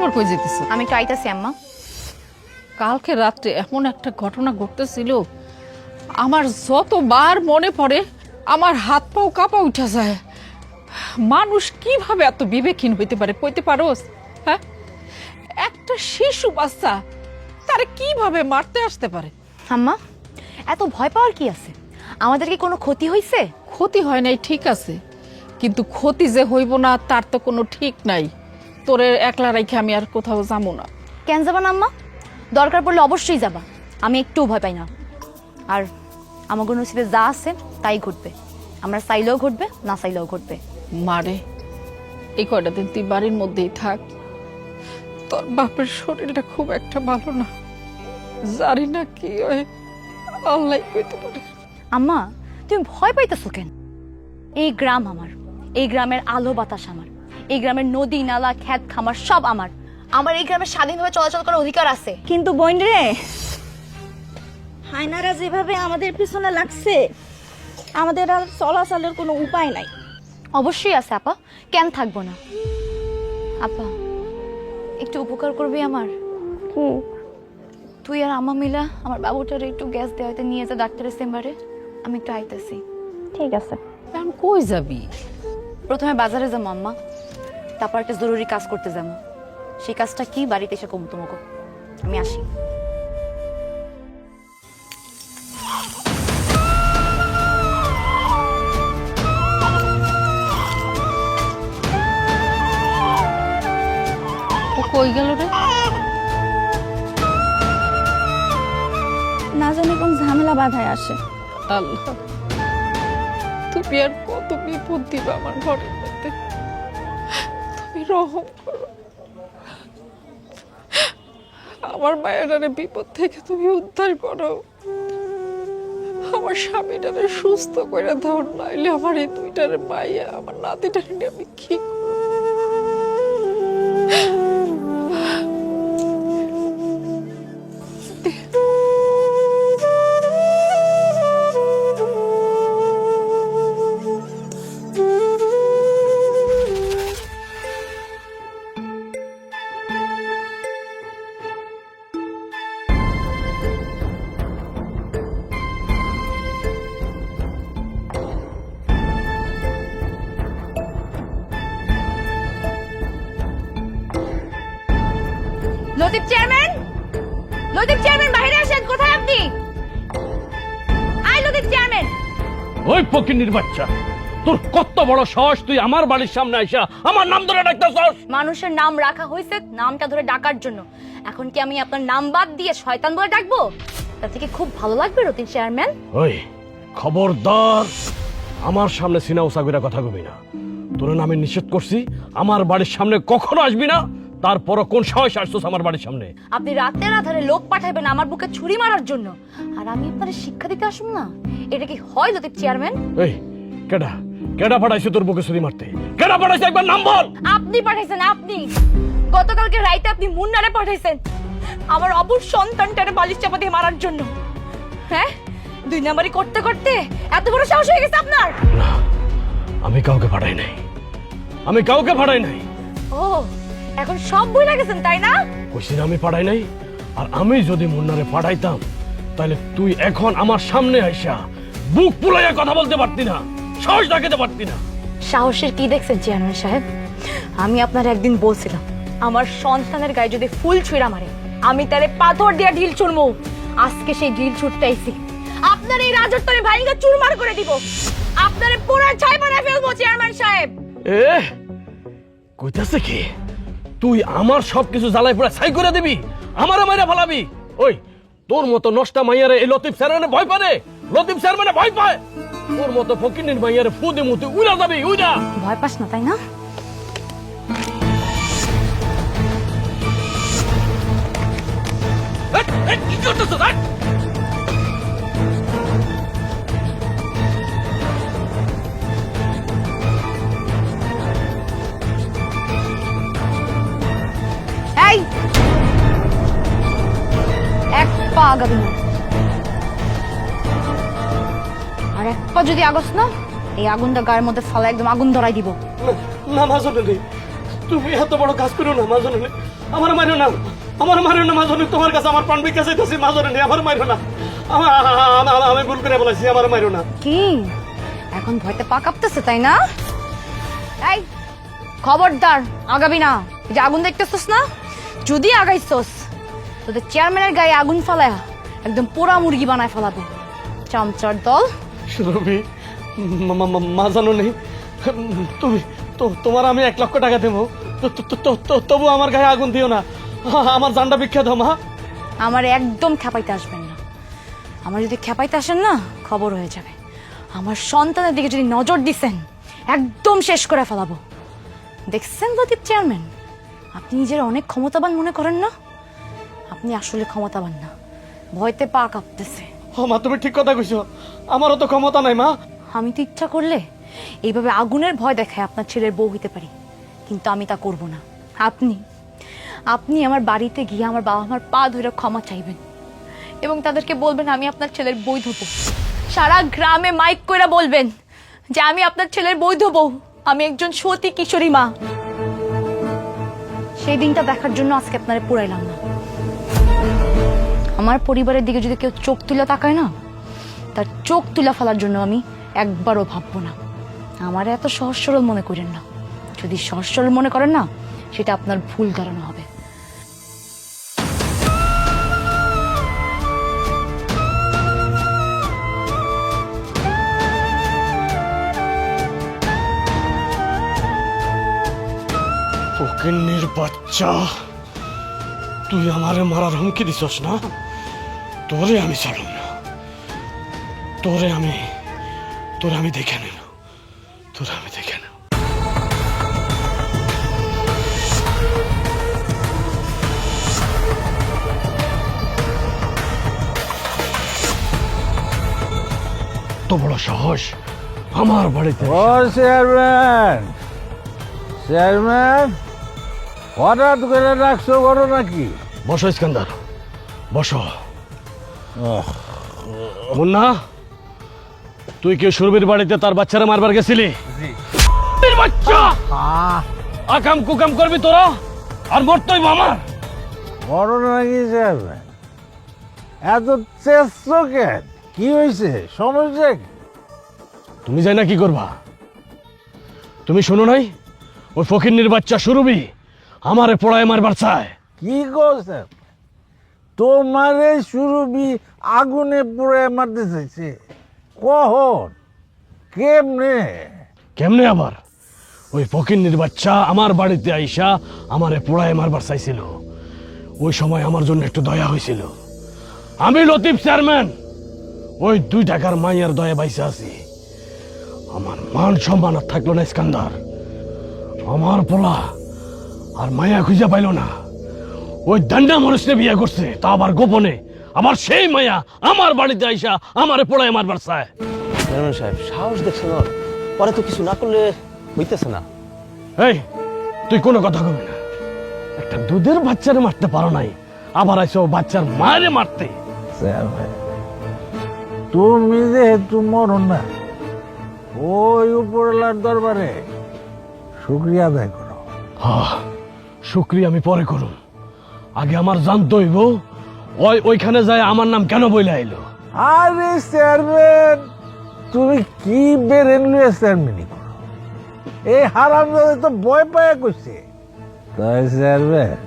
আবার কই যেতেছো? আমি একটু আইতাছি আম্মা। কালকে রাত্রে এমন একটা ঘটনা ঘটতেছিল, আমার যতবার মনে পড়ে আমার হাত পাও কাঁপা উঠা যায়। মানুষ কিভাবে এত বিবেকহীন হইতে পারে কইতে পারোস? হ্যাঁ, একটা শিশু বাচ্চা তারে কিভাবে মারতে আসতে পারে? আম্মা, এত ভয় পাওয়ার কি আছে? আমাদের কি কোনো ক্ষতি হইছে? ক্ষতি হয় নাই ঠিক আছে, কিন্তু ক্ষতি যে হইব না তার তো কোনো ঠিক নাই। তোরে একলা রাইখে আমি আর কোথাও যাবো না। কেন যাবা না আম্মা? দরকার পড়লে অবশ্যই যাবা, আমি একটু ভয় পাই না। আর আমাদের নসিবে যা আছে তাই ঘটবে, আমরা চাইলেও ঘটবে, না চাইলেও ঘটবে। মারে, এই কয়টা দিন তুই বাড়ির মধ্যেই থাক। তোর বাপের শরীরটা খুব একটা ভালো না, জানি না কি হয়, আল্লাহ কইতে পারে। আম্মা, তুমি ভয় পাইতেছো কেন? এই গ্রাম আমার, এই গ্রামের আলো বাতাস আমার, এই গ্রামের নদী নালা ক্ষেত খামার সব আমার। আমার এই গ্রামে স্বাধীনভাবে চলাচল করার অধিকার আছে। কিন্তু বোন রে, হায়নারা যেভাবে আমাদের পিছনে লাগছে, আমাদের আর চলাচলের কোনো উপায় নাই। অবশ্যই আছে আপা, কেন থাকবো না? আপা, একটু উপকার করবি আমার? তুই আর আমা মিলা আমার বাবুটার একটু গ্যাস দেওয়াতে নিয়ে যা ডাক্তারের চেম্বারে, আমি একটু আইতাছি। ঠিক আছে। এখন কই যাবি? প্রথমে বাজারে যাবো আম্মা, তারপর একটা জরুরি কাজ করতে যাবো। সেই কাজটা কি বাড়িতে এসে কম তোমাকে, আমি আসি। ও কই গেল রে? না জানি কোন ঝামেলা বাধায় আসে। আল্লাহ, তুমি আর কত বিপদ দিবা আমার ঘরের মধ্যে, তুমি রহম করো। আমার মায়েরারে বিপদ থেকে তুমি উদ্ধার করো, আমার স্বামীটারে সুস্থ করে দাও, নাইলে আমার এই দুইটারে মাইয়া আমার নাতিটারে নিয়ে আমি কি করব? লতিফ চেয়ারম্যান, লতিফ চেয়ারম্যান বাইরে আসেন। কোথায় আপনি? I Latif chairman. ওই ফকিন্নির বাচ্চা, তোর কত বড় সাহস, তুই আমার বাড়ির সামনে আইসা আমার নাম ধরে ডাকতেছস? মানুষের নাম রাখা হয়েছে নামটা ধরে ডাকার জন্য, এখন কি আমি আপনার নাম বাদ দিয়ে শয়তান বলে ডাকবো? তাতে কি খুব ভালো লাগবে লতিফ চেয়ারম্যান? ওই খবরদার, আমার সামনে সিনা উসাগিরা কথা কবি না। তোর নামে নিষেধ করছি, আমার বাড়ির সামনে কখনো আসবি না। তারপরও কোন সাহস আসছস আমার বাড়ির সামনে? আপনি রাতের আধারে লোক পাঠাইবেন আমার বুকে ছুরি মারার জন্য, আর আমি আপনার শিক্ষা দিতে আসুন না? এটা কি হয় লতিফ চেয়ারম্যান? এই কেডা কেডা পাঠাইছে তোর বুকে ছুরি মারতে? কেডা পাঠাইছে একবার নাম বল। আপনি পাঠাইছেন, আপনি। গতকালকে রাইতে আপনি মুন্নারে পাঠাইছেন আমার অবুঝ সন্তানটারে বালিশ চাপা দিয়ে মারার জন্য। হ্যাঁ, 2 নাম্বারই করতে করতে এত বড় সাহস হয়ে গেছে আপনার? না, আমি কাউকে পাঠাই নাই, আমি কাউকে পাঠাই নাই। ও, এখন সব ভুলে গেছেন তাই না? কইছি না আমি পাঠাই নাই। আর আমি যদি মুন্নারে পাঠাইতাম, তাহলে তুই এখন আমার সামনে আইসা বুক ফুলাইয়া কথা বলতে পারতি না, সাহস দেখাতে পারতি না। সাহসের কি দেখছেন চেয়ারম্যান সাহেব? আমি আপনার একদিন বলছিলাম আমার সন্তানের গায়ে যদি ফুল ছুঁড়া মারে আমি তারে পাথর দিয়ে ঢিল ছুড়বো। আজকে সেই ঢিল ছুটটাইছি, আপনার এই রাজত্বরে ভাইঙ্গা চুরমার করে দিব, আপনারে পুরো ছাই বানায় ফেলবো চেয়ারম্যান সাহেব। এ কইতাছে কি? তুই আমার সবকিছু জ্বালাই পুরা ছাই করে দিবি, আমারে মাইরা ফেলাবি? ওই তোর মতো নষ্টা মাইয়ারে এই লতিফ স্যার ভয় পায়? লতিফ স্যার মানে ভয় পায়? তোর মতো ফকিন্নির মাইয়ারে ফু দি মুতি উড়া যাবি, উড়া। ভয় পাস না তাই না? কি করতেছ? এই, এক পা আগাবি না, আর এক পা যদি আগস না এই আগুনটা গায়ের মধ্যে ফালা একদম আগুন ধরাই দিব। না মাজনে, তুমি এত বড় কাজ করো না মাজনে। আমার মারো না, আমার মারো না মাজনী, তোমার কাছে আমার প্রাণ ভিক্ষা চাইতেছি মাজনী, আমার মারো না, আমি ভুল করে বলেছি, আমার মারো না। কি এখন ভয়তে পা কাঁপতেছে তাই না? এই খবরদার আগাবি না। এই যে আগুন দেখতেছস না, যদি আগাইছস তোদের চেয়ারম্যানের গায়ে আগুন ফালায়া একদম পোড়া মুরগি বানায় ফেলাবো। চামচার দল। সুরভি, মাজানো নেই, তুমি তোমার আমি 1 লক্ষ টাকা দেবো, তবু আমার গায়ে আগুন দিও না, আমার জানটা ভিক্ষা দাও মা। আমার একদম খেপাইতে আসবেন না। আমার যদি খেপাইতে আসেন না, খবর হয়ে যাবে। আমার সন্তানের দিকে যদি নজর দিছেন, একদম শেষ করে ফেলাবো। দেখছেন লতিফ চেয়ারম্যান, আপনি নিজের অনেক ক্ষমতাবান মনে করেন না? আপনি আসলে ক্ষমতাবান না, ভয়তে পা কাঁপতেছে। ও মা, তুমি ঠিক কথা কইছো, আমারও তো ক্ষমতা নাই মা। আমি তো ইচ্ছা করলে এইভাবে আগুনের ভয় দেখায় আপনার ছেলের বউ হইতে পারি, কিন্তু আমি তা করব না। আপনি আপনি আমার বাড়িতে গিয়ে আমার বাবা মার পা ধরে ক্ষমা চাইবেন এবং তাদেরকে বলবেন আমি আপনার ছেলের বৈধ বউ। সারা গ্রামে মাইক কইরা বলবেন যে আমি আপনার ছেলের বৈধ বউ, আমি একজন সতী কিশোরী মা। সেই দিনটা দেখার জন্য আজকে আপনারা পুরাইলাম না। আমার পরিবারের দিকে যদি কেউ চোখ তুলে তাকায় না, তার চোখ তুলে ফেলার জন্য আমি একবারও ভাববো না। আমার এত সহজ সরল মনে করেন না। যদি সহজ সরল মনে করেন না, সেটা আপনার ভুল ধারণা হবে। ফকিন্নির বাচ্চা, তুই আমারে মারার হুমকি দিছস না? তোরে আমি ছাড়ব না, তোরে আমি দেখে নেব, তোরে আমি দেখে নেব। তো বড় সাহস আমার বাড়িতে! ও চেয়ারম্যান, চেয়ারম্যান হঠাৎ করে ডাকছো, করো নাকি? বসো ইস্কান্দার, বসো। মুন্না, তুই কি সুরভির বাড়িতে তার বাচ্চারা মারবার গেছিলি? বাচ্চা আকাম কুকাম করবি তোরা, আর মরতই আমার। করো নাকি চেয়ারম্যান? এত চেষ্টা কেন? কি হয়েছে, সমস্যা কি? তুমি যাই না কি করবা? তুমি শোনো নাই ওই ফকিন্নির বাচ্চা সুরভি আমারে পড়ায় মারবার চায়? কি করছেন? তোমারে সুরভি আগুনে পুড়ে মারতে চাইছে? কখন, কেমনে? কেমনে আবার? ওই ফকিন্নির বাচ্চা আমার বাড়িতে আইসা আমারে পোড়ায় মারবার চাইছিল। ওই সময় আমার জন্য একটু দয়া হয়েছিল। আমি লতিফ চেয়ারম্যান ওই 2 টাকার মাইয়ার দয়া বাইসা আছি। আমার মান সম্মান আর থাকলো না ইস্কান্দার। আমার পোলা আর মায়া খুঁজে পাইল না। ওই দান্ডা মানুষকে বিয়ে করছে, তা আবার গোপনে। আবার সেই মায়া আমার বাড়িতে আইসা আমারে পোড়ায় মারবার চায়। চেয়ারম্যান সাহেব, সাহস দেখছেন ওর? পরে তো কিছু না করলে হইতেছে না। এই, তুই কোনো কথা কবি না। একটা দুধের বাচ্চারে মারতে পারো নাই, আবার আইসো বাচ্চার মায়েরে মারতে। চেয়ারম্যান, তুমি যেহেতু মরো না, ওই উপরলার দরবারে শুক্রিয়া আদায় করো। হ্যাঁ, শুক্রিয়া আমি পরে করুম। আগে আমার জানতে হইব ওইখানে যায় আমার নাম কেন বইলা আইলো। আরে চেয়ারম্যান, তুমি কি বেরেন লুয়ে চেয়ারম্যানই করো? এই হারাম তো ভয় পায় কইছে। তাই চেয়ারম্যান,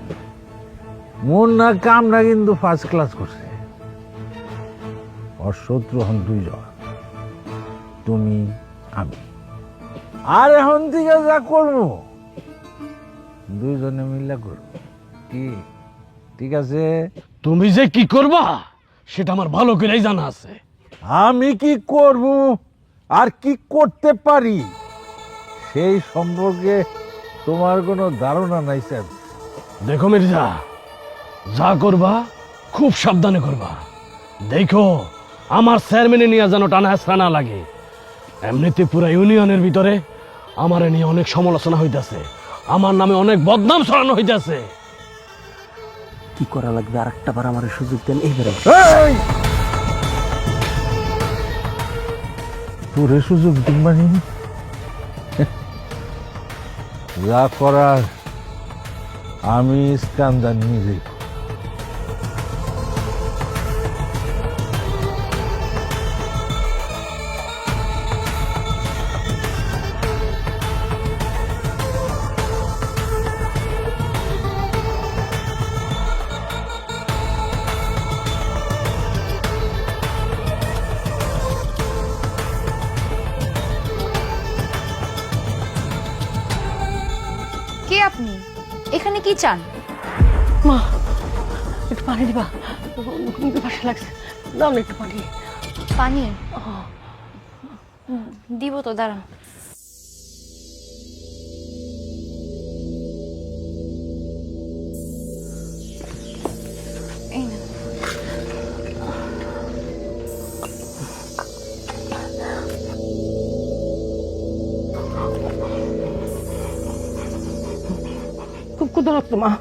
মুন্না কামটা কিন্তু ফার্স্ট ক্লাস করছে। ওর শত্রু হন 2 জন, তুমি আমি। আর এখন থেকে যা করবো 2 জনে মিলে করবো, কি ঠিক আছে? তুমি যে কি করবা সেটা আমার ভালো করেই জানা আছে। আমি কি করব আর কি করতে পারি সেই সম্পর্কে তোমার কোনো ধারণা নাই স্যার। দেখো মির্জা, যা করবা খুব সাবধানে করবা। দেখো আমার চেয়ারম্যানে নিয়ে যেন টানা হেঁচড়া না লাগে। এমনিতে পুরো ইউনিয়নের ভিতরে আমারে নিয়ে অনেক সমালোচনা হইতাছে, আমার নামে অনেক বদনাম ছড়ানো হইতাছে। কি করা লাগবে? আর একটা বার আমার সুযোগ দেন এইবারে। এই! তোরে সুযোগ দিন মানে যা করার আমি ইস্কান্দার নিজেই করব। কে আপনি? এখানে কি চান? মা একটু পানি দিবা, পাশে লাগছে, দাও না একটু পানি। পানি দিব তো, দাঁড়ান। এই না। খুব ক্ষুধা লাগতো মা।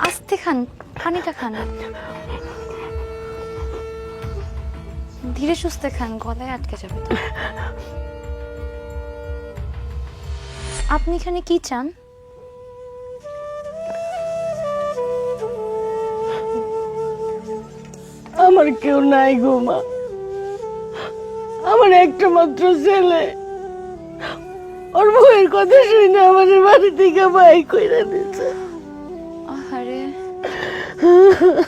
আস্তে খান, পানিটা খান, ধীরে সুস্থে খান, গলায় আটকে যাবে তো। আপনি এখানে কি চান? আমার কেউ নাই গো মা, আমার একটা মাত্র ছেলে, ওর বউয়ের কথা শুনে আমাদের বাড়ি থেকে বাই কইরা দিছে। আরে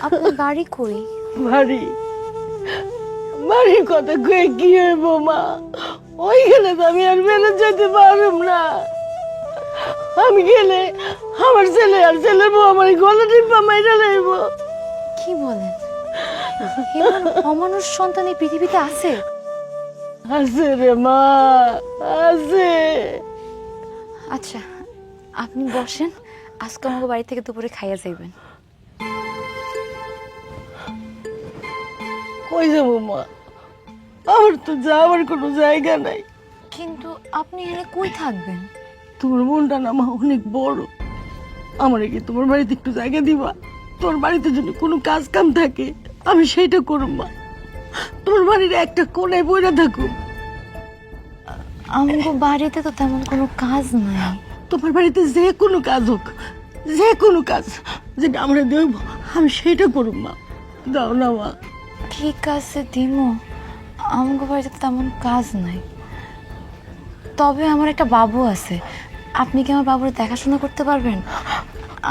আপনার বাড়ি কই? বাড়ি বাড়ির কথা কয়ে কি হইব মা, ওইখানে তো আমি আর বেড়ে যেতে পারব না। আমি গেলে আমার ছেলে আর ছেলের বউ আমার গলা টিপা মাইরা লইব। কি বলেন? এমন অমানুষ সন্তান এই পৃথিবীতে আছে? আছে রে মা, আছে। আচ্ছা আপনি বসেন, আজকে আমাকে বাড়ি থেকে দুপুরে খাইয়া যাইবেন। কই যাবো মা, আমার তো যাওয়ার কোনো জায়গা নাই। কিন্তু আপনি এখানে কই থাকবেন? তোমার মনটা না মা অনেক বড়, আমার কি তোমার বাড়িতে একটু জায়গা দিবা? তোর বাড়িতে যদি কোনো কাজ কাম থাকে আমি সেইটা করব মা, তোমার বাড়ির একটা কোণায় বইরা থাকুক। আমাকে বাড়িতে তো তেমন কোনো কাজ নাই। তোমার বাড়িতে যে কোনো কাজ হোক, যে কোনো কাজ যেটা আমরা দেব আমি সেইটা করব মা, দাও না মা। ঠিক আছে দিমো, আমাকে বাড়িতে তো তেমন কাজ নাই, তবে আমার একটা বাবু আছে। আপনি কি আমার বাবুর দেখাশোনা করতে পারবেন?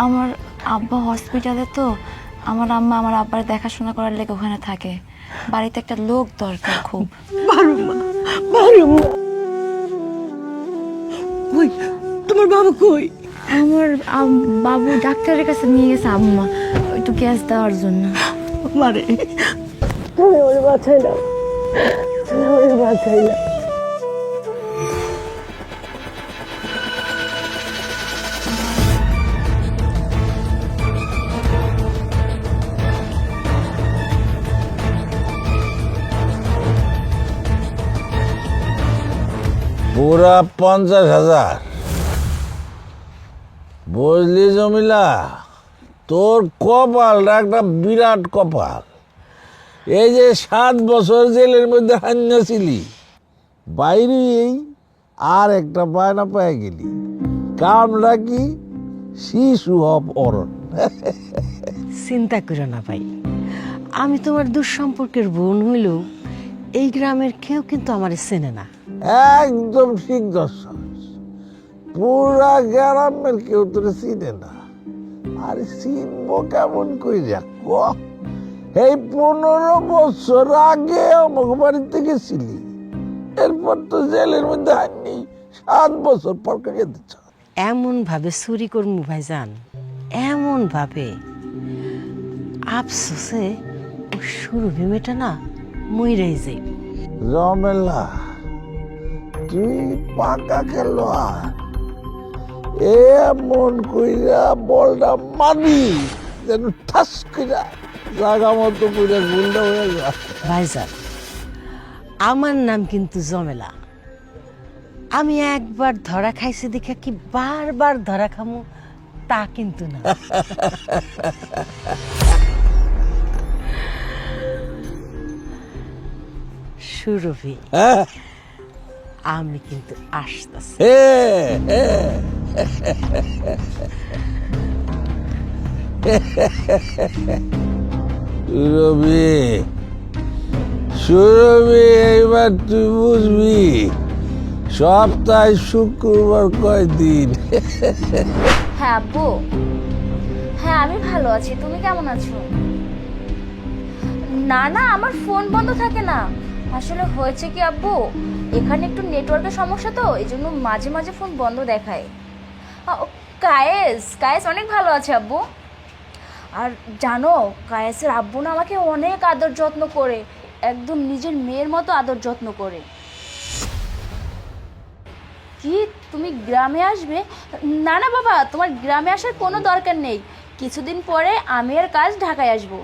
আমার আব্বা হসপিটালে, তো আমার আম্মা আমার আব্বার দেখাশোনা করার লেগে ওখানে থাকে। বাড়িতে একটা লোক দরকার খুব। পারো মা, পারো মা। কই তোমার বাবা কই? আমার বাবু ডাক্তারের কাছে নিয়ে গেছে আম্মা একটু গ্যাস দেওয়ার জন্য। মারে তুমি আমার বাঁচাইলাম, তুমি আমার বাঁচাইলাম। পুরা 50,000 বুঝলি জমিলা, তোর কপালটা একটা বিরাট কপাল। এই যে 7 বছর জেলের মধ্যে হান্না ছিলি, বাইরে এই আর একটা বায়না পায়ে গেলি, কামটা কি শিশু হব অরণ। চিন্তা করো না ভাই, আমি তোমার দুঃসম্পর্কের বোন হইলেও এই গ্রামের কেউ কিন্তু আমার চেনে না। একদম ঠিক দর্শন, পুরা গ্রামের কেউ তোর চিনে না। আর চিনবো কেমন কইরা ক? এই 15 বছর আগে আমাকে বাড়িতে গেছিলি, এরপর তো জেলের মধ্যে আননি, 7 বছর পর কাকে দিচ্ছ। এমন ভাবে চুরি করমু ভাইজান, এমন ভাবে আফসোসে ও শুরু ভেমেটা না মইরাই যাই। জমেলা তুই পাকা খেলো, এমন কইরা বলটা মানি যেন ঠাস কইরা জায়গা মতো কইরা গুলটা হয়ে যায়। ভাইজান আমার নাম কিন্তু জমেলা, আমি একবার ধরা খাইছি দেখে কি বারবার ধরা খামু তা কিন্তু না। সুরভি, হ্যাঁ আমি কিন্তু আসতেছি। হে সুরভি, সুরভি, এইবার তুই বুঝবি সপ্তাহে শুক্রবার কয়দিন। হ্যাঁ আব্বু, হ্যাঁ আমি ভালো আছি, তুমি কেমন আছো? না না, আমার ফোন বন্ধ থাকে না। আসলে হয়েছে কি আব্বু, এখানে একটু নেটওয়ার্কের সমস্যা, তো এই জন্য মাঝে মাঝে ফোন বন্ধ দেখায়। কায়েস কায়েস অনেক ভালো আছে আব্বু। আর জানো, কায়েসের আব্বু না আমাকে অনেক আদর যত্ন করে, একদম নিজের মেয়ের মতো আদর যত্ন করে। কি তুমি গ্রামে আসবে? না না বাবা, তোমার গ্রামে আসার কোনো দরকার নেই, কিছুদিন পরে আমি আর কাজ ঢাকায় আসবো।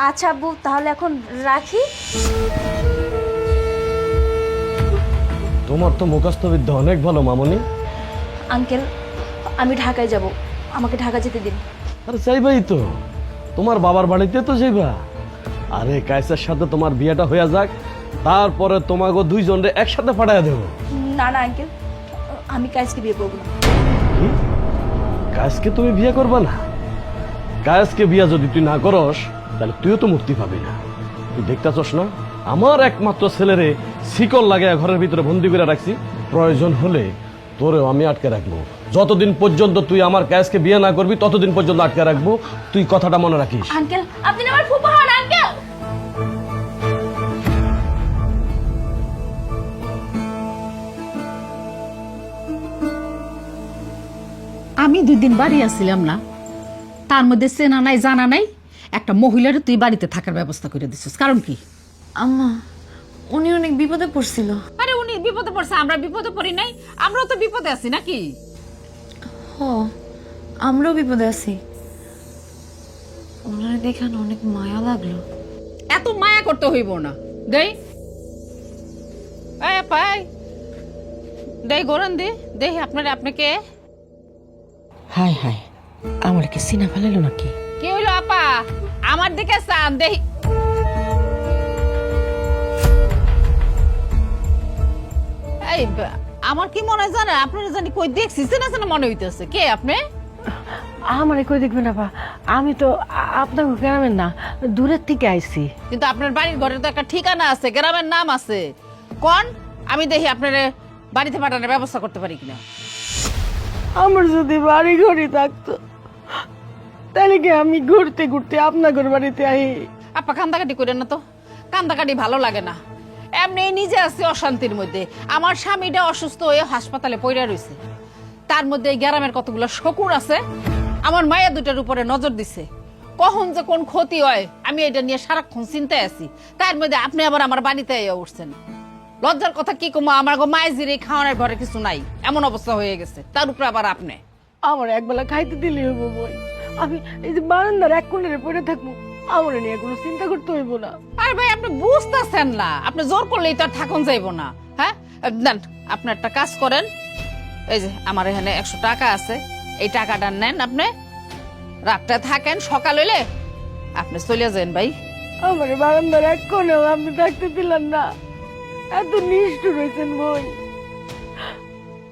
আচ্ছা আব্বু, তাহলে এখন রাখি। তোমার তো মুখস্থ বিদ্যা অনেক ভালো মামনি। আঙ্কেল, আমি ঢাকায় যাব, আমাকে ঢাকা যেতে দিন। আরে যাইবাই তো, তোমার বাবার বাড়িতে তো যাইবা। আরে কায়েসের সাথে তোমার বিয়েটা হয়ে যাক, তারপরে তোমাকে দুইজনরে একসাথে পাঠাইয়া দেবো। না না আঙ্কেল, আমি কাজকে বিয়ে করবো না। কি? কায়েসকে তুমি বিয়ে করবা না? কায়েসকে বিয়ে যদি তুই না করস, তাহলে তুইও তো মুক্তি পাবি না। তুই দেখতেছস না, আমার একমাত্র ছেলেরে শিকল লাগায় ঘরের ভিতরে বন্দি করে রাখছি। প্রয়োজন হলে তোরেও আমি আটকে রাখবো। যতদিন পর্যন্ত তুই আমার কায়েসকে বিয়ে না করবি, ততদিন পর্যন্ত আটকে রাখবো। তুই কথাটা মনে রাখিস। আঙ্কেল, আপনি না আমার ফুপা হন আঙ্কেল। আমি 2 দিন বাড়ি আসছিলাম না, তার মধ্যে চেনা নাই জানা নাই একটা মহিলার তুই বাড়িতে থাকার ব্যবস্থা করে দিছিস। কারণ কি? আম্মা, উনি অনেক বিপদে পড়ছিল। আরে উনি বিপদে পড়ছে, আমরা বিপদে পড়ি নাই? আমরাও তো বিপদে আছি নাকি? ও, আমরাও বিপদে আছি। ওনারা দেখে না অনেক মায়া লাগলো। এত মায়া করতে হইব না। দেই পাই দেই গরম দে দেই আপনাকে। হাই হাই, আমার কি সিনা ফেলালো নাকি? কি হইলো আপা? আমার দিকে চান দেই। এই আমার কি মনে হয় জানা, আপনারা জানি কই দেখছি, চেনা চেনা মনে হইতেছে। কে আপনি? আমারে কই দেখবেন আপা, আমি তো আপনার গ্রামের না, দূরের থেকে আইছি। কিন্তু আপনার বাড়ির ঘরে তো একটা ঠিকানা আছে, গ্রামের নাম আছে। কোন? আমি দেখি আপনার বাড়িতে পাঠানোর ব্যবস্থা করতে পারি কিনা। আমার যদি বাড়ি ঘড়ি থাকতো, তাহলে কি আমি ঘুরতে ঘুরতে আপনার বাড়িতে আই? আপা কান্দাকাটি করেন না তো, কান্দাকাটি ভালো লাগে না। এমনি নিজে আছি অশান্তির মধ্যে। আমার স্বামীটা অসুস্থ হয়ে হাসপাতালে পড়ে রয়েছে, তার মধ্যে এই গ্রামের কতগুলো শকুর আছে আমার মায়া দুটার উপরে নজর দিছে। কখন যে কোন ক্ষতি হয় আমি এটা নিয়ে সারাক্ষণ চিন্তায় আছি। তার মধ্যে আপনি আবার আমার বাড়িতে উঠছেন। লজ্জার কথা কি কমা, আমার মায়ের জিরে খাওয়ানোর ঘরে কিছু নাই, এমন অবস্থা হয়ে গেছে। তার উপরে আবার আপনি আমার একবেলা খাইতে দিলে হইব বই। আমি এই যে বারান্দার এক কোণে পড়ে থাকবো, আমার নিয়ে কোনো চিন্তা করতে হইব না। আরে ভাই, আপনি বুঝতেছেন না, আপনি জোর করলেই তো আর থাকুন যাইব না। হ্যাঁ দেন, আপনি একটা কাজ করেন, এই যে আমার এখানে 100 টাকা আছে, এই টাকাটা নেন, আপনি রাতটা থাকেন, সকাল হইলে আপনি চলে যান ভাই। আমার বারান্দার এক কোণেও আপনি থাকতে দিলেন না, এত নিষ্ঠুর হয়েছেন বই।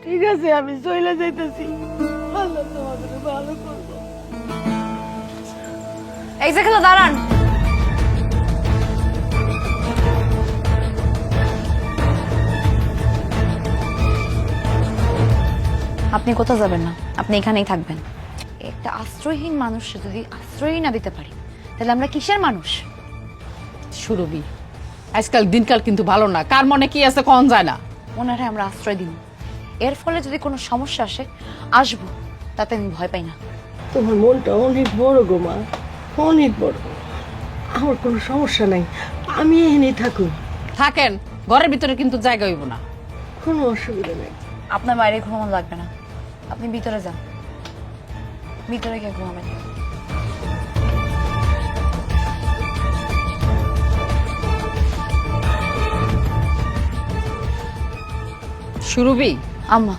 ঠিক আছে, আমি চলে যাইতেছি, আল্লাহ তোমাদের ভালো করবো। এই যে খেলা দাঁড়ান। আপনি কোথাও যাবেন না, আপনি এখানেই থাকবেন। একটা আশ্রয়হীন মানুষ যদি আশ্রয়ই না দিতে পারি, তাহলে আমরা কিসের মানুষ? সুরভি, আজকাল দিনকাল কিন্তু ভালো না, কার মনে কি আছে কখন যায় না। ওনারে আমরা আশ্রয় দিন, এর ফলে যদি কোনো সমস্যা আসে আসবো, তাতে আমি ভয় পাই না। তোমার মনটা অনেক বড় গো মা, অনেক বড়। আমার কোনো সমস্যা নাই, আমি এখানেই থাকুন। থাকেন, ঘরের ভিতরে কিন্তু জায়গা হইব না। কোনো অসুবিধা নেই। আপনার বাইরে ঘুমানো লাগবে না, আপনি ভিতরে যান, ভিতরে গিয়ে ঘুমাবেন। সুরভি, আম্মা,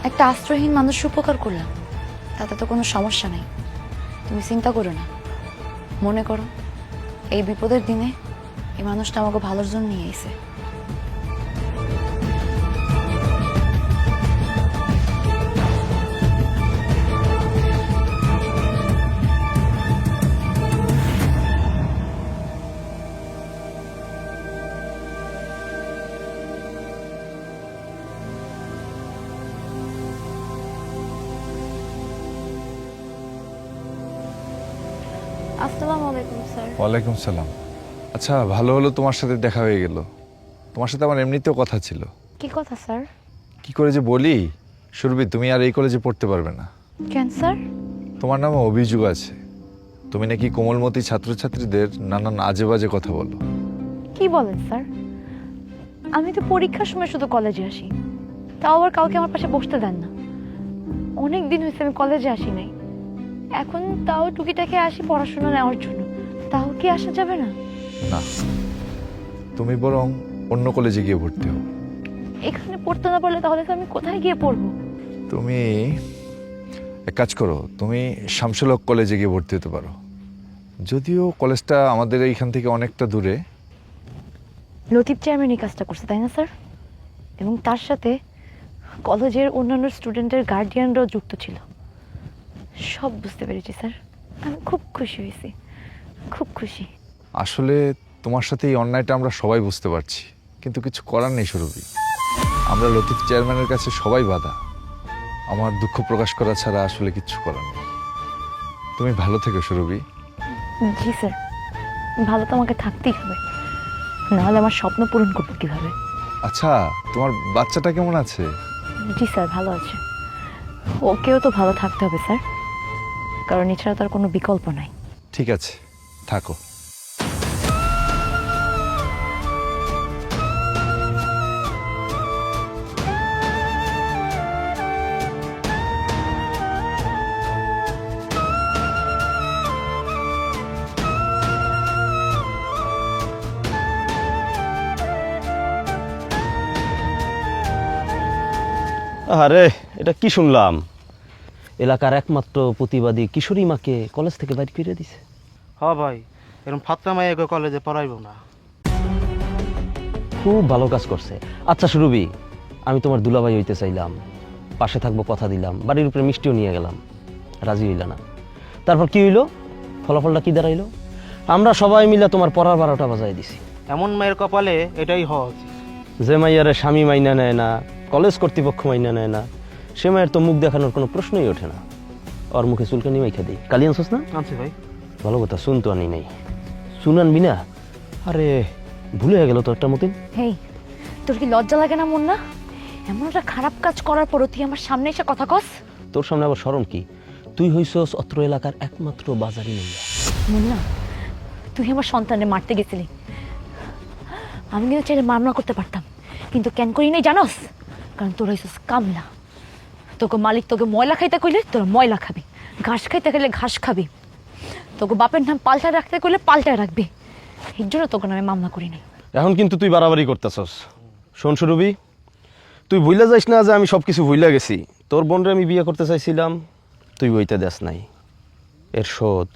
একটা আশ্রয়হীন মানুষ উপকার করলাম, তাতে তো কোনো সমস্যা নেই। তুমি চিন্তা করো না, মনে করো এই বিপদের দিনে এই মানুষটা আমাকে ভালোর জন্য নিয়ে এসে। আসসালামু আলাইকুম স্যার। ওয়ালাইকুম সালাম। আচ্ছা, ভালো হলো তোমার সাথে দেখা হয়ে গেল। তোমার সাথে আমার এমনিতেও কথা ছিল। কি কথা স্যার? কি করে যে বলি, সুরভি তুমি আর এই কলেজে পড়তে পারবে না। কেন স্যার? তোমার নামে অভিযোগ আছে। তুমি নাকি কোমলমতি ছাত্রছাত্রীদের নানান আজে বাজে কথা বলো। কি বলেন স্যার? আমি তো পরীক্ষার সময় শুধু কলেজে আসি, তাও আবার কাউকে আমার পাশে বসতে দেন না। অনেক দিন হয়েছে আমি কলেজে আসি নাই, এখন তাও টুকিটাকে আসি পড়াশোনা নেওয়ার জন্য। তাও কি আসা যাবে না? না, তুমি বরং অন্য কলেজে গিয়ে ভর্তি হও। এখানে পড়তে না পারলে তাহলে তো আমি কোথায় গিয়ে পড়বো? তুমি এক কাজ করো, তুমি শামসুল হক কলেজে গিয়ে ভর্তি হতে পারো। যদিও কলেজটা আমাদের এইখান থেকে অনেকটা দূরে। লতিফ চেয়ারম্যান এই কাজটা করছে, তাই না স্যার? এবং তার সাথে কলেজের অন্যান্য স্টুডেন্টের গার্ডিয়ানরাও যুক্ত ছিল। সব বুঝতে পেরেছি স্যার, আমি খুব খুশি হয়েছি, খুব খুশি। আসলে তোমার সাথে এই অন্যায়টা আমরা সবাই বুঝতে পারছি, কিন্তু কিছু করার নেই সুরভি। আমরা লতিফ চেয়ারম্যানের কাছে সবাই বাধা। আমার দুঃখ প্রকাশ করা ছাড়া আসলে কিচ্ছু করার নেই। তুমি ভালো থেকো সুরভি। জি স্যার, ভালো তো আমাকে থাকতেই হবে, নাহলে আমার স্বপ্ন পূরণ করবো কিভাবে? আচ্ছা, তোমার বাচ্চাটা কেমন আছে? জি স্যার, ভালো আছে। ওকেও তো ভালো থাকতে হবে স্যার, কারণ এছাড়া তার কোনো বিকল্প নাই। ঠিক আছে, থাকো। আরে এটা কি শুনলাম? এলাকার একমাত্র প্রতিবাদী কিশোরী মাকে কলেজ থেকে বাইরে করে দিছে। ভাই, এরকম ফাত্তা মাইয়া কলেজে পড়াইব না। খুব ভালো কাজ করছে। আচ্ছা সুরভি, আমি তোমার দুলাভাই হইতে চাইলাম, পাশে থাকবো কথা দিলাম, বাড়ির উপরে মিষ্টিও নিয়ে গেলাম, রাজি হইল না। তারপর কি হইলো? ফলাফলটা কি দাঁড়াইলো? আমরা সবাই মিলে তোমার পড়ার 12টা বাজাই দিছি। এমন মায়ের কপালে এটাই হজ। যে মাইয়ারে স্বামী মাইনা নেয় না, কলেজ কর্তৃপক্ষ মাইনা নেয় না, সে মায়ের তো মুখ দেখানোর কোনো প্রশ্নই ওঠে না। ওর মুখে চুলকানি মাইখা দিই। কালি আনছোস না? আনছি ভাই। ভালো কথা, শুন তো আনি নাই। শুন আনবি না? আরে ভুলে গেল তো একটা মতিন। হেই, তোর কি লজ্জা লাগে না? মন না, এমন একটা খারাপ কাজ করার পরও তুই আমার সামনে এসে কথা কস? তোর সামনে আবার শরম কি? তুই হইছস অত্র এলাকার একমাত্র বাজারি মাইয়া। মন না, তুই আমার সন্তানে মারতে গেছিলি। আমি কিন্তু চাইলে মামলা করতে পারতাম, কিন্তু কেন করি নাই জানোস? কারণ তোর হইছস কামলা। তোকে মালিক তোকে ময়লা খাইতে কইলে তোরা ময়লা খাবি, ঘাস খাইতে গেলে ঘাস খাবি, তোকে বাপের নাম পাল্টায় রাখতে কইলে পাল্টায় রাখবি। এর জন্য তোকে নামে মামলা করি নাই। এখন কিন্তু তুই বাড়াবাড়ি করতেছস। শোন সুরভি, তুই ভুলে যাইস না যে আমি সবকিছু ভুলে গেছি। তোর বোনরে আমি বিয়ে করতে চাইছিলাম, তুই বইতে দেস নাই। এর শোধ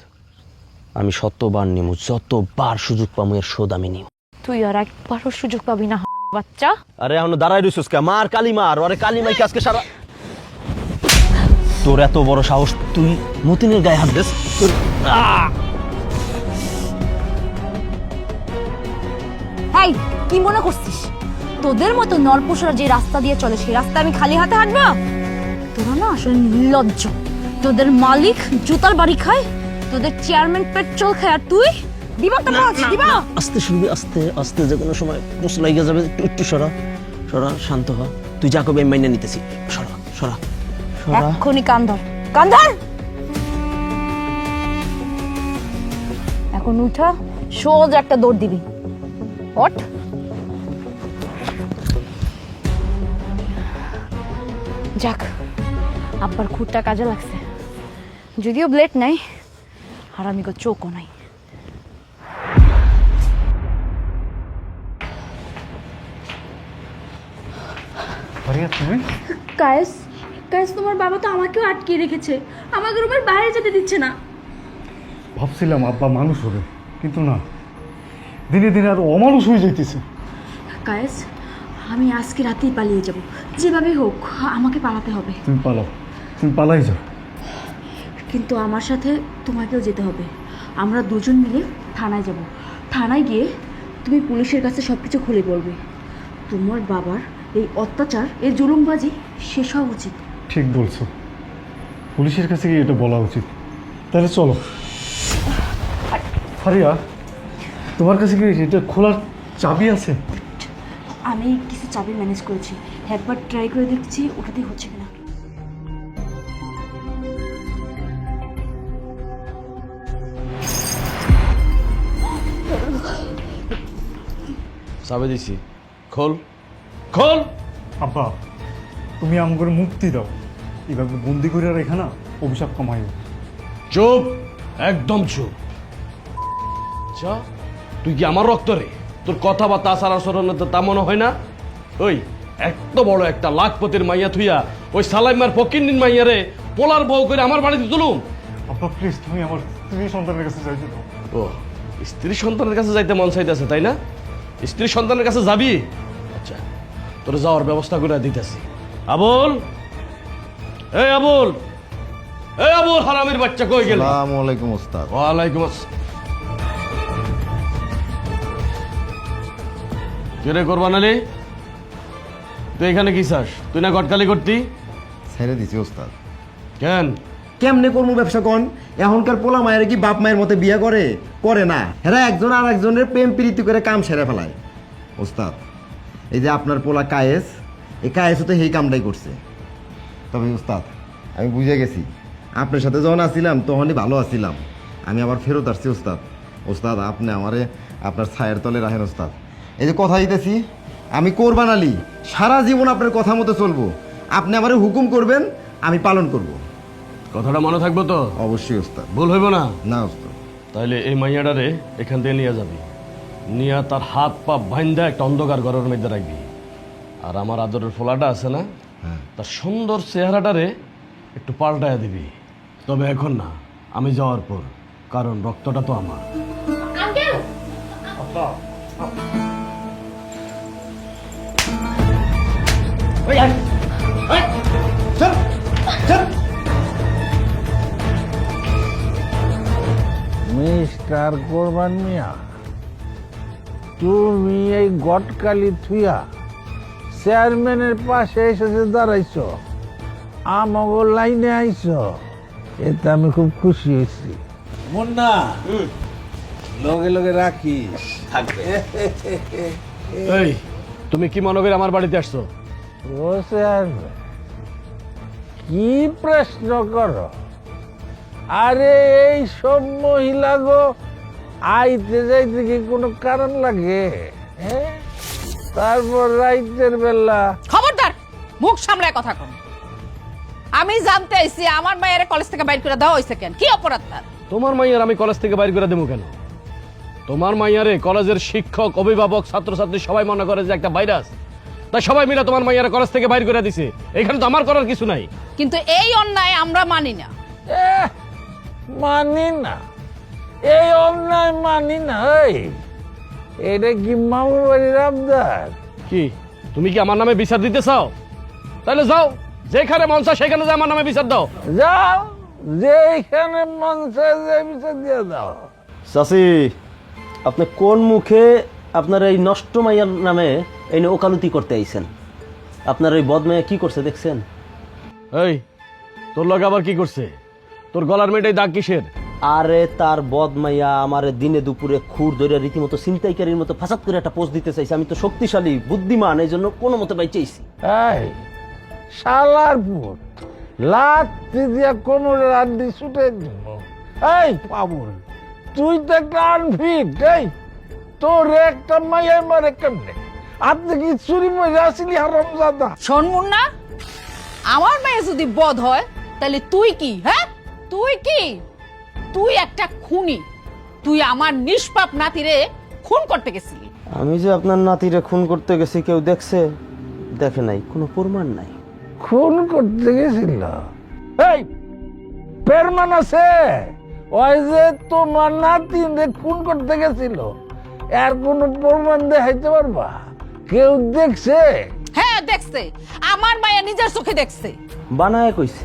আমি শতবার নিমু, যতবার সুযোগ পামু এর শোধ আমি নিমু। তুই আর একবারও সুযোগ পাবি না বাচ্চা। আরে এখন দাঁড়াই রইছিস কে? মার কালি মার, আরে কালি মাইকে আজকে সারা। তোর এত বড় সাহস, তুই মতিনের গায়ে হাত দিস? তোর হেই, কি মনে করছিস তোদের মতো নরপশুরা যে রাস্তা দিয়ে চলে সেই রাস্তা আমি খালি হাতে হাঁটবো? তোরা না আসলে নির্লজ্জ। তোদের মালিক জুতার বাড়ি খায়, তোদের চেয়ারম্যান পেট্রোল খায়, আর তুই দিবা তো পাঁচ দিবা। আস্তে শুরু, আস্তে আস্তে, যে কোনো সময় পোষ লাগিয়ে যাবে। একটু সরা সরা, শান্ত হ। তুই যা কবে আমি মাইনে নিতেছি। সরা সরা সরা। এক্ষুনি কান ধর, কান ধর। এখন উঠা, সোজা একটা দৌড় দিবি। ওঠ। যাক, আব্বার খুঁটটা কাজে লাগছে। যদিও ব্লেড নাই, আর আমি চোখও নাই। কায়েস, কায়েস তোমার বাবা তো আমাকেও আটকে রেখেছে, আমাকে রুমের বাইরে যেতে দিচ্ছে না। ভাবছিলাম আব্বা মানুষ হবে, কিন্তু না, দিনে দিনে আরো অমানুষ হয়ে যাইতেছে। কায়েস, আমি আজকে রাতেই পালিয়ে যাব, যেভাবে হোক আমাকে পালাতে হবে। তুমি পালাও, তুমি পালাই যাও। কিন্তু আমার সাথে তোমাকেও যেতে হবে। আমরা দুজন মিলে থানায় যাব। থানায় গিয়ে তুমি পুলিশের কাছে সব কিছু খুলে বলবে। তোমার বাবার এই অত্যাচার, এই জুলুমবাজি শেষ হওয়া উচিত। ঠিক বলছো, পুলিশের কাছে গিয়ে এটা বলা উচিত। তাহলে চলো। ফারিয়া, তোমার কাছে কি এটা খোলার চাবি আছে? আমি কিছু চাবি ম্যানেজ করেছি, একবার ট্রাই করে দেখছি ওটাতেই হচ্ছে কিনা। চাবি দিছি, খোল খোল। আব্বা, তুমি আমাকে মুক্তি দাও, এভাবে বন্দি করে রেখা না অভিশাপ কমাই। চুপ, একদম চুপ। আচ্ছা, তুই কি আমার রক্ত রে? তোর কথা বা তাছাড়া আচরণে তো তা মনে হয় না। ওই এত বড় একটা লাখপতির মাইয়া থুইয়া ওই সালাইমার ফকিন্নির মাইয়ারে পোলার বউ করে আমার বাড়িতে তুলুম? আব্বা প্লিজ, তুমি আমার স্ত্রী সন্তানের কাছে যাইতে দাও। ও, স্ত্রী সন্তানের কাছে যাইতে মন চাইতেছে তাই না? স্ত্রী সন্তানের কাছে যাবি? আচ্ছা, তোর যাওয়ার ব্যবস্থা করে দিতেছি। আবুল, এই আবুল, এই আবুল, হারামির বাচ্চা কই গেল? আসসালামু আলাইকুম ওস্তাদ। ওয়ালাইকুম আসসালাম। কিরে করবান আলী, তুই এখানে কি চাস? তুই না গটকালি করতি? ছেড়ে দিছি ওস্তাদ। কেন? কেমনে করবো ব্যবসা কোন? এখনকার পোলা মায়ের কি বাপ মায়ের মতো বিয়ে করে? করে না। এরা একজন আর একজনের প্রেম প্রীতি করে কাম সেরে ফেলায় ওস্তাদ। এই যে আপনার পোলা কায়েস, এই কায়েসও তো সেই কামটাই করছে। তবে ওস্তাদ, আমি বুঝে গেছি, আপনার সাথে যখন আসছিলাম তখনই ভালো আসছিলাম, আমি আবার ফেরত আসছি ওস্তাদ। ওস্তাদ, আপনি আমারে আপনার ছায়ের তলে রাখেন ওস্তাদ। এই যে কথা দিতেছি, আমি কোরবান আলী, সারা জীবন আপনার কথা মতো চলবো। আপনি আমারে হুকুম করবেন, আমি পালন করব। কথাটা মনে থাকবো তো? অবশ্যই ওস্তাদ। ভুল হইব না? না ওস্তাদ। তাহলে এই মাইয়াটারে এখান থেকে নিয়ে যাবি, নিয়ে তার হাত পা বাইন্ধা একটা অন্ধকার ঘরের মধ্যে রাখবি। আর আমার আদরের ফোলাটা আছে না, তার সুন্দর চেহারাটারে একটু পাল্টায় দিবি। তবে এখন না, আমি যাওয়ার পর, কারণ রক্তটা তো আমার। মিস্টার কোরবান মিয়া, তুমি এই গটকালি থুইয়া চেয়ারম্যানের পাশে এসে দাঁড়াইছ, আমাগো লাইনে আইছ, এতে আমি খুব খুশি হয়েছি। মুন্না, লগে লগে রাখিস। এই, তুমি কি মনে করে আমার বাড়িতে আসছো? ও চেয়ারম্যান, কি প্রশ্ন করো? আরে এই সব মহিলা গো আইতে যাইতে কি কোনো কারণ লাগে? হ্যাঁ, তারপর রাইতের বেলা। খবরদার, মুখ সামলায় কথা কম। আমি জানতে আইছি আমার মায়ের কলেজ থেকে বাইর করে দেওয়া হয়েছে কেন? কি অপরাধ তার? তোমার মাইয়ার আমি কলেজ থেকে বাইর করে দেবো কেন? তোমার মাইয়ারে কলেজের শিক্ষক, অভিভাবক, ছাত্রছাত্রী সবাই মনে করে যে একটা ভাইরাস, তাই সবাই মিলে তোমার মাইয়ারে কলেজ থেকে বাইর করে দিছে। এখানে তো আমার করার কিছু নাই। কিন্তু এই অন্যায় আমরা মানি না। মানি না? এই অন্যায় মানি না? এটা কি মামুর বাড়ির আবদার? কি তুমি কি আমার নামে বিচার দিতে চাও? তাহলে যাও, যেখানে মন চায় সেখানে যে আমার নামে বিচার দাও। যাও, যেখানে মন চায় যে বিচার দিয়ে দাও। চাচি, আপনি কোন মুখে আপনার এই নষ্ট মাইয়ার নামে এই ওকালতি করতে আইছেন? আপনার এই বদমাইয়া কি করছে দেখছেন? এই, তোর লগে আবার কি করছে? তোর গলার মেয়েটাই দাগ কিসের? আরে তার বদমাইয়া আমারে দিনে দুপুরে খুর ধরে রীতিমতো ছিনতাইকারীর মতো ফাসাদ করে একটা পোস্ট দিতে চাইছে। আমি তো শক্তিশালী, বুদ্ধিমান, এই জন্য কোনো মতে বাইচেছি। এই শালার পুত, লাত্তি দিয়া কোমরের আড্ডি ছুটে দিব। এই পাবল, তুই তো একটা আনফিট। এই তোর একটা মাইয়াই মারে কেমনে? আপনি কি চুরি মরে আসিলি হারামজাদা? শোন মুন্না, আমার মেয়ে যদি বধ হয় তাহলে তুই কি? হ্যাঁ, তুই কি? তুই একটা খুনি। তুই আমার নিষ্পাপ নাতিরে খুন করতে গেছিলি। আমি যে আপনার নাতিরে খুন করতে গেছি কেউ দেখছে? দেখে নাই, কোনো প্রমাণ নাই। খুন করতে গেছিল? এই পেরমান আছে, ওই যে তোমার নাতি খুন করতে গেছিল, এর কোনো প্রমাণ দেখাইতে পারবা? কেউ দেখছে? হ্যাঁ দেখছে, আমার মায়া নিজের চোখে দেখছে। বানায় কইছে,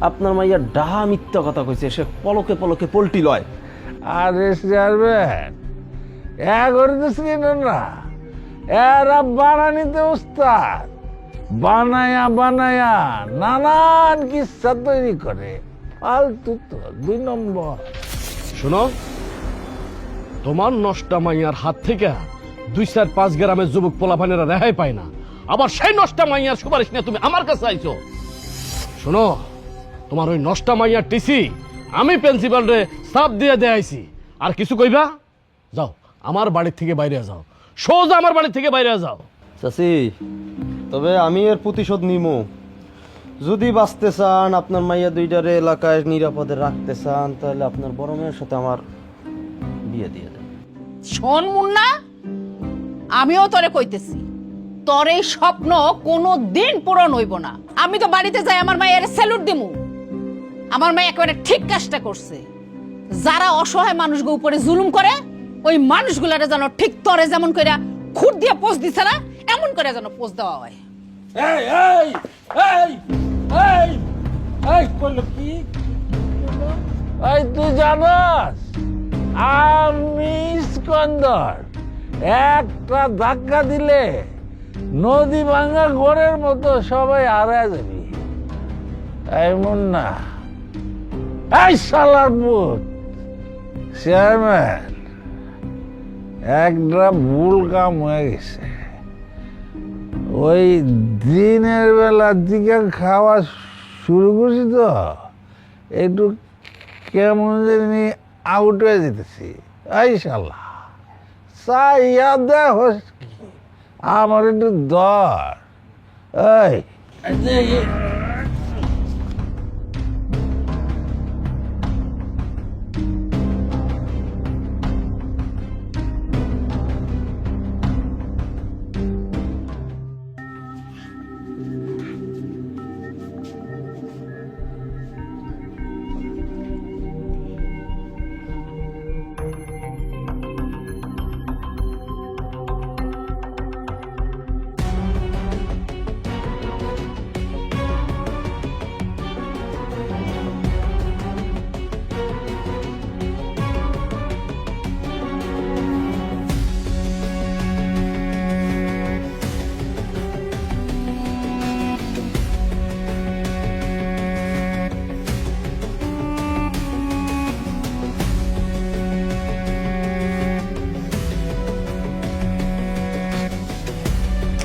আপনার মাইয়া ডাহা মিথ্যা কথা কইছে, সে পলকে পলকে পল্টি লয়। আরে চেয়ারম্যান, করতেছি না, এরা বানানিতে উস্তাদ। বানায়া বানায়া নানান কিস্সা তৈরি করে, ফালতু তো 2 নম্বর। শোনো, তোমার নষ্টা মাইয়ার হাত থেকে 2-4-5 গ্রামের যুবক পোলাপানেরা রেহাই পায় না, আবার সেই নষ্টা মাইয়ার সুপারিশ নিয়ে তুমি আমার কাছে আইছো। শোনো, তোমার ওই নষ্টা মাইয়ার টিসি আমি প্রিন্সিপাল রে সাপ দিয়ে দেয়াইছি। আর কিছু কইবা? যাও আমার বাড়ি থেকে বাইরে যাও, সোজা আমার বাড়ি থেকে বাইরে যাও। চাচি, তবে আমি এর প্রতিশোধ নিমো। যদি বাঁচতে চান, আপনার মাইয়া দুইটারে এলাকায় নিরাপদে রাখতে চান, তাহলে আপনার বড় মেয়ের সাথে আমার বিয়ে দিয়ে দেন। শোন মুন্না, আমিও তোরে কইতেছি, তোর এই স্বপ্ন কোনো দিন পূরণ হইব না। আমি তো বাড়িতে যাই আমার মায়ের স্যালুট দিমু। আমার মেয়ে একেবারে ঠিক কাজটা করছে। যারা অসহায় মানুষগুলো উপরে জুলুম করে, ওই মানুষগুলারে যেন ঠিক তরে যেমন করে খুঁট দিয়ে পোষ দিছে না, এমন করে যেন পোষ দেওয়া হয়। এই এই এই এই এই কইলো কি? এই তুই জানাস আমি স্কন্দর একটা ধাক্কা দিলে নদী ভাঙা ঘোরের মতো সবাই হারায় যাবি। এই মুন্না, এই শালার পুত চেয়ারম্যান, একটা ভুল কাম হয়ে গেছে। ওই দিনের বেলার দিকে খাওয়া শুরু করছি তো একটু কেমন জানি আউট হয়ে যেতেছি। এই শালা চাইয়া দেখ আমার একটু দর। এই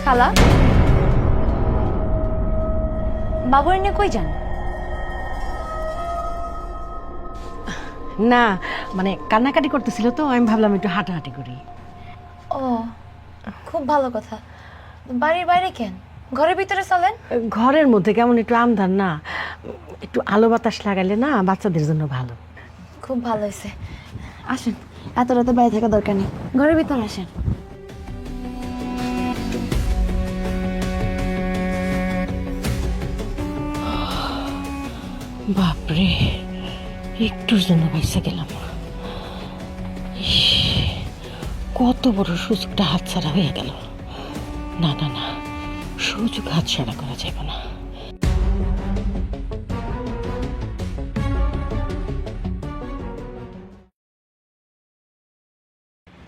খালা, বাবুর নিয়ে কই যান? না, মানে কান্নাকাটি করতেছিল তো, আমি ভাবলাম একটু হাঁটাহাঁটি করি। ও, খুব ভালো কথা। বাড়ির বাইরে কেন, ঘরের ভিতরে চলেন। ঘরের মধ্যে কেমন একটু আমদার না, একটু আলো বাতাস লাগাইলে না বাচ্চাদের জন্য ভালো। খুব ভালো হয়েছে। আসেন, এত রাতে বাইরে থাকা দরকার নেই, ঘরের ভিতরে আসেন। বাপরে, একটুর জন্য বাইসা গেলাম। ইস, কত বড় সুযোগটা হাতছাড়া হয়ে গেল। না না না, সুযোগ হাতছাড়া করা যাবে না।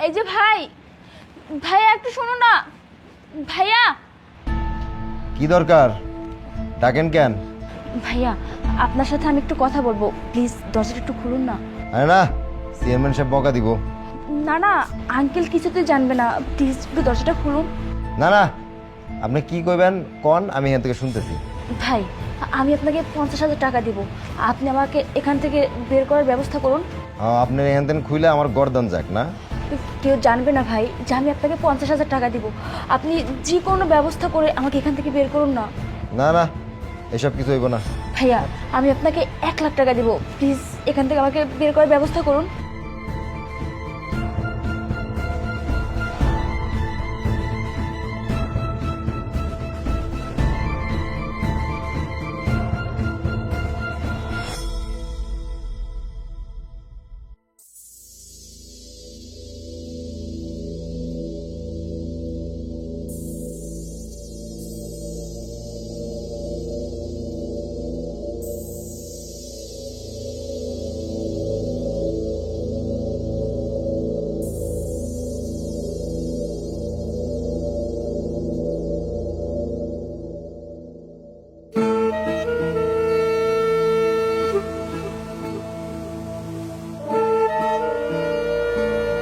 এই যে ভাই, ভাইয়া একটু শোনো না। ভাইয়া, কি দরকার? ডাকেন কেন? ভাইয়া আপনার সাথে আমি একটু কথা বলবো, প্লিজ দরজাটা একটু খুলুন না। আরে না, চেয়ারম্যান সাহেব বকা দিব। না না, আঙ্কেল কিছুতে জানবে না, প্লিজ একটু দরজাটা খুলুন। না না, আপনি কি কইবেন কোন, আমি এখান থেকে শুনতেছি। ভাই, আমি আপনাকে 50,000 টাকা দিব, আপনি আমাকে এখান থেকে বের করার ব্যবস্থা করুন। আপনি এখান থেকে খুইলে আমার গর্দান যাক না। কেউ জানবে না ভাই যে আমি আপনাকে 50,000 টাকা দিব, আপনি যে কোনো ব্যবস্থা করে আমাকে এখান থেকে বের করুন না। না না, এসব কিছু হইব না। ভাইয়া, আমি আপনাকে 1 লাখ টাকা দিব, প্লিজ এখান থেকে আমাকে বের করার ব্যবস্থা করুন।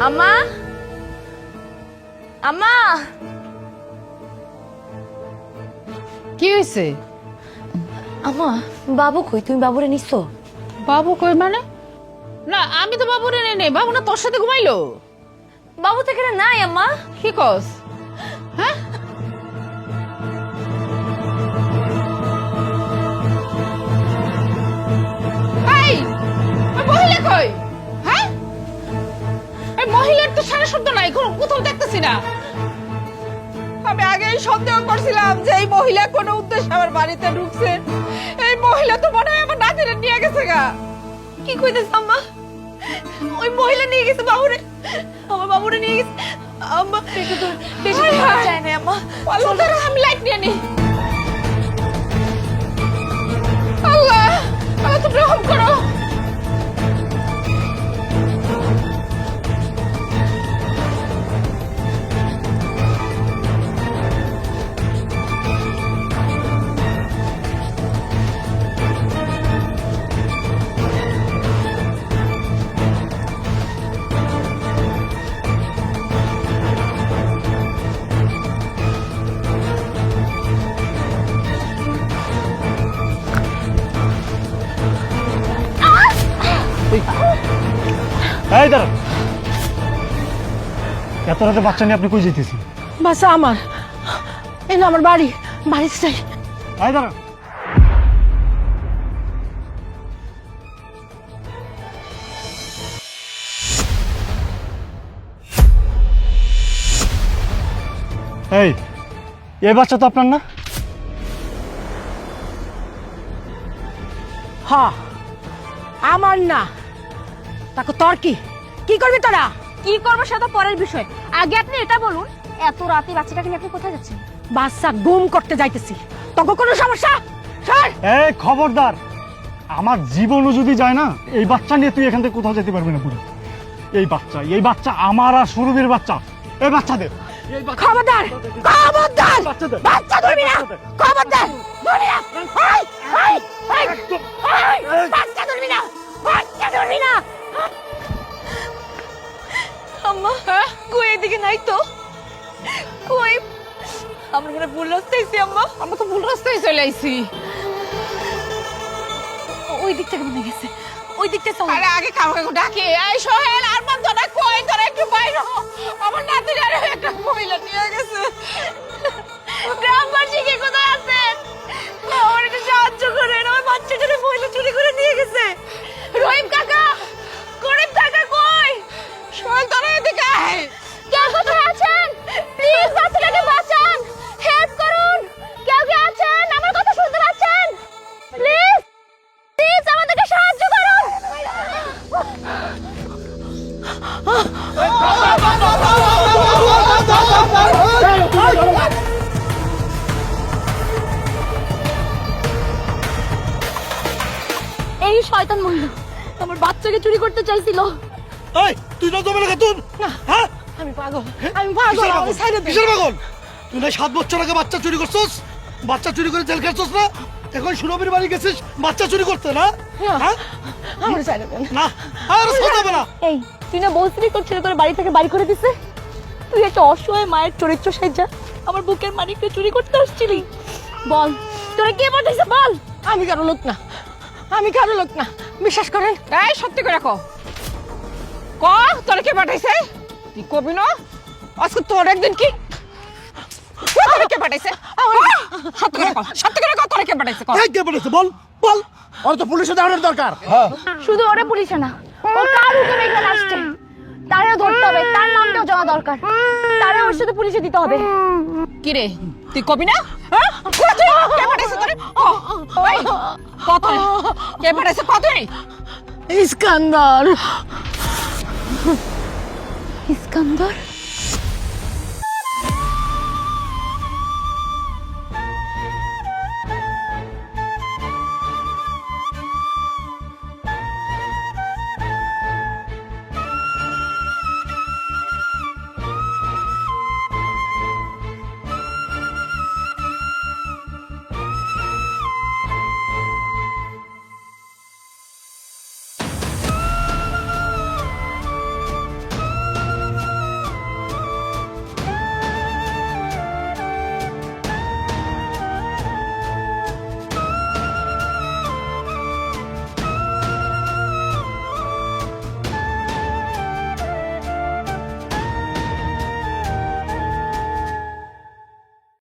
আম্মা, আম্মা, কি হয়েছে? আম্মা, বাবু কই? তুমি বাবুরে নিছো? বাবু কই মানে? না আমি তো বাবুরে নেই, বাবু না তোর সাথে ঘুমাইলো। বাবু তো এখানে নাই আম্মা। কি কস? হ্যাঁ, এই ওই মহিলা কই? হ্যাঁ, এই মহিলার তো সারা শব্দ নাই, কোথাও দেখতেছি না। আমি আগেই সন্দেহ করছিলাম যে এই মহিলা কোনো উদ্দেশ্যে আমার বাড়িতে ঢুকছে। এই মহিলা তো মনে হয় আমার নাতিরে নিয়ে গেছে গা। কি কইতেছ আম্মা? ওই মহিলা নিয়ে গেছে বাবুরে, আমার বাবুরে নিয়ে গেছে। আম্মা বেশি চাই না আম্মা। আমি লাইট নিয়ে নি। আল্লাহ, আল্লাহ তুমি রহম করো। এই দাঁড়ান, এত রাতে বাচ্চা নিয়ে আপনি কই যেতেছেন? বাসা আমার, এই না আমার বাড়ি, বাড়িতে যাই। এই দাঁড়ান, এই বাচ্চা তো আপনার না? হ, আমার না। তাকে তোর কি কি করবি তোরা? কি করবো সেটা পরের বিষয়, আগে আপনি এটা বলুন, এত রাতে বাচ্চাটাকে নিয়ে আপনি কোথায় যাচ্ছেন? বাচ্চা গুম করতে যাইতেছি। তোকে কোনো সমস্যা? সর। এই খবরদার, আমার জীবনও যদি যায় না, এই বাচ্চা নিয়ে তুই এখান থেকে কোথাও যেতে পারবি না পুরো। এই বাচ্চা আমার আর সুরভির বাচ্চা। এই বাচ্চা দে। খবরদার, খবরদার, বাচ্চা ধরবি না। খবরদার, ধরবি না। বাচ্চা ধরবি না, বাচ্চা ধরবি না। আম্মা কই? এদিকে নাই তো। কই? আমরা মনে ভুল রাস্তায় আছি আম্মা। আমরা তো ভুল রাস্তায় চলে আইছি। ওই দিক থেকে মনে গেছে, ওই দিকটা চল। আরে আগে কাউকে ডাকে, এই সোহেল আর মান্তনা কই? তোরা একটু বাইরে হ, আমার নাতির আরে একটা মহিলা নিয়ে গেছে। গ্রামবাসী কে কোথায় আছেন? আমার একটু সাহায্য করেন, আমার বাচ্চাটারে মহিলা চুরি করে নিয়ে গেছে। রহিম কাকা, গরিব কাকা কই? সোহেল তোরা এদিকে আয়। কেউ কোথায় আছেন? প্লিজ বাচ্চাটাকে বাঁচান, হেল্প করুন। কেউ কে আছেন? আমার কথা শুনতে পাচ্ছেন? প্লিজ প্লিজ আমাদেরকে সাহায্য করুন। এই শয়তান মহিলা আমার বাচ্চাকে চুরি করতে চাইছিল। এই তুই না জমে লাগা তুই, হ্যাঁ আমি পাগল, আমি পাগল, আমি সাইডে দে। কিসের পাগল? তুই না 7 বছর আগে বাচ্চা চুরি করছস, বাচ্চা চুরি করে জেল খাচ্ছস না? এখন সুরভির বাড়ি গেছিস বাচ্চা চুরি করতে না? হ্যাঁ আমার সাইডে দে। না আর সোজাবে না। এই তুই না বলছিলি তোর ছেলে তোর বাড়ি থেকে বাড়ি করে দিছে? তুই একটা অসহায় মায়ের চরিত্র সাইজা আমার বুকের মানিককে চুরি করতে আসছিলি। বল তোরা কে পাঠাইছে বল। আমি কারো লোক না, আমি কারো লোক না, বিশ্বাস করেন। এই সত্যি করে কও, ক তোরা কে পাঠাইছে? তুই কবি না আজকে তোর একদিন কি তোরা কে পাঠাইছে? সত্যি করে কও, সত্যি করে কও, তোরা কে পাঠাইছে? কও। এই কে বলেছে বল বল, ওর তো পুলিশে দেওয়ার দরকার। শুধু ওরে পুলিশে না, ও কার হুকুমে এখানে আসছে তারেও ধরতে হবে, তার নামটাও যাওয়া দরকার, তারে ওর সাথে পুলিশে দিতে হবে। কি রে তুই কবি না? হ্যাঁ? কও তুই, কে পাঠাইছে তোরে? ওই কত কে পাঠাইছে? কত ইস্কান্দার। ইস্কান্দার?